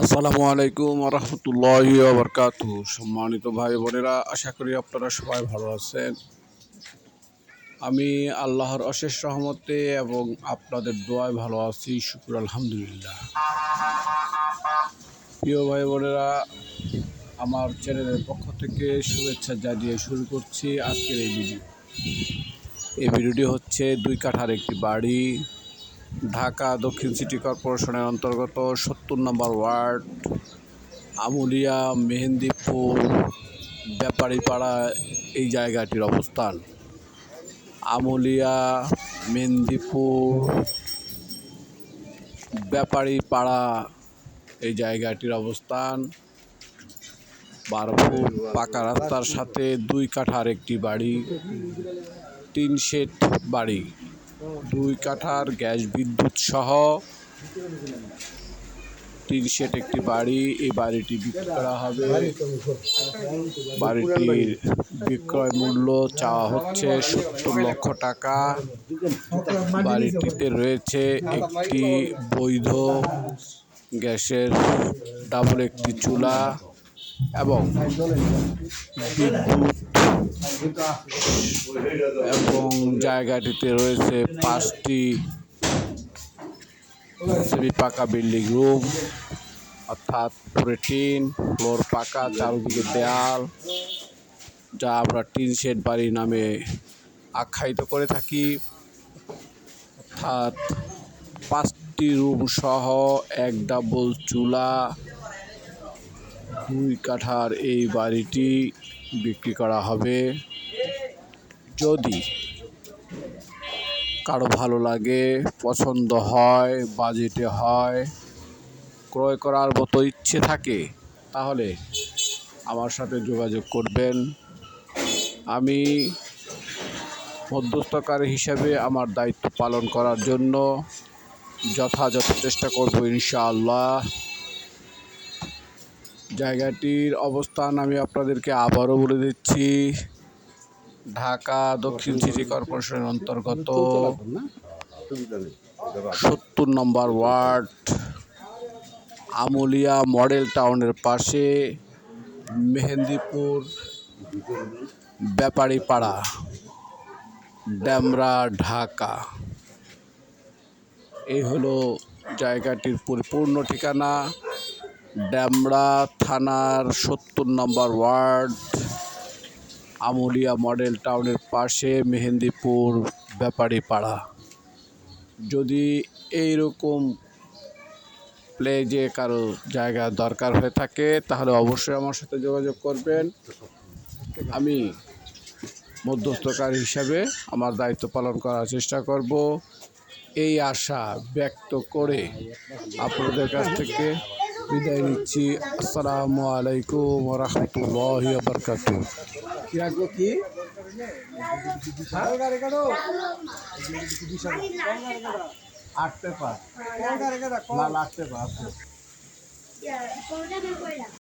আসসালামু আলাইকুম রহমতুল্লাহি ওয়া বারাকাতুহু। সম্মানিত ভাই বোনেরা, আশা করি আপনারা সবাই ভালো আছেন। আমি আল্লাহর অশেষ রহমতে এবং আপনাদের দোয়ায় ভালো আছি, শুকর আলহামদুলিল্লাহ। প্রিয় ভাই বোনেরা, আমার চ্যানেলের পক্ষ থেকে শুভেচ্ছা জানিয়ে শুরু করছি আজকের এই ভিডিও। এই ভিডিওটি হচ্ছে 2 কাঠার একটি বাড়ি, ঢাকা দক্ষিণ সিটি কর্পোরেশনের অন্তর্গত 70 নম্বর ওয়ার্ড, আমুলিয়া মেহেন্দিপুর ব্যাপারীপাড়া এই জায়গাটির অবস্থান। আমুলিয়া মেহেন্দিপুর ব্যাপারীপাড়া এই জায়গাটির অবস্থান। 12 ফুট পাকা রাস্তার সাথে 2 কাঠার একটি বাড়ি, 3 শেড বাড়ি, 2 কাঠার গ্যাস বিদ্যুৎ সহ 3 শেড একটি বাড়ি। এই বাড়িটি বিক্রি করা হবে। বাড়িটির বিক্রয় মূল্য চাওয়া হচ্ছে 70 লক্ষ টাকা। বাড়িটিতে রয়েছে একটি বৈধ গ্যাসের ডাবল একটি চুলা এবং বিদ্যুৎ, এবং জায়গাটিতে রয়েছে 5টি সেমি পাকা বিল্ডিং রুম, অর্থাৎ পুরো টিন ফ্লোর পাকা, চারদিকে দেয়াল, যা আমরা টিন শেড বাড়ি নামে আখ্যায়িত করে থাকি। অর্থাৎ 5টি রুম সহ 1 ডাবল চুলা, 2 কাঠার এই বাড়িটি বিক্রি করা হবে। যদি কারো ভালো লাগে, পছন্দ হয়, বাজেটে হয়, ক্রয় করার মতো ইচ্ছে থাকে, তাহলে আমার সাথে যোগাযোগ করবেন। আমি মধ্যস্থকারী হিসাবে আমার দায়িত্ব পালন করার জন্য যথাযথ চেষ্টা করব ইনশাআল্লাহ। জায়গাটির অবস্থান আমি আপনাদেরকে আবারও বলে দিচ্ছি। ঢাকা দক্ষিণ সিটি কর্পোরেশনের অন্তর্গত 70 নম্বর ওয়ার্ড, আমুলিয়া মডেল টাউনের পাশে, মেহেন্দিপুর ব্যাপারীপাড়া, ডেমরা, ঢাকা। এই হলো জায়গাটির পরিপূর্ণ ঠিকানা। ডেমরা থানার 70 নম্বর ওয়ার্ড, আমুলিয়া মডেল টাউনের পাশে, মেহেন্দিপুর ব্যাপারীপাড়া। যদি এইরকম প্লেজে কারো জায়গা দরকার হয়ে থাকে, তাহলে অবশ্যই আমার সাথে যোগাযোগ করবেন। আমি মধ্যস্থকারী হিসাবে আমার দায়িত্ব পালন করার চেষ্টা করব, এই আশা ব্যক্ত করে আপনাদের কাছ থেকে বিদায় নিচ্ছি। আসসালামু আলাইকুম ওয়া রাহমাতুল্লাহি ওয়া বারাকাতুহু। আট পেপার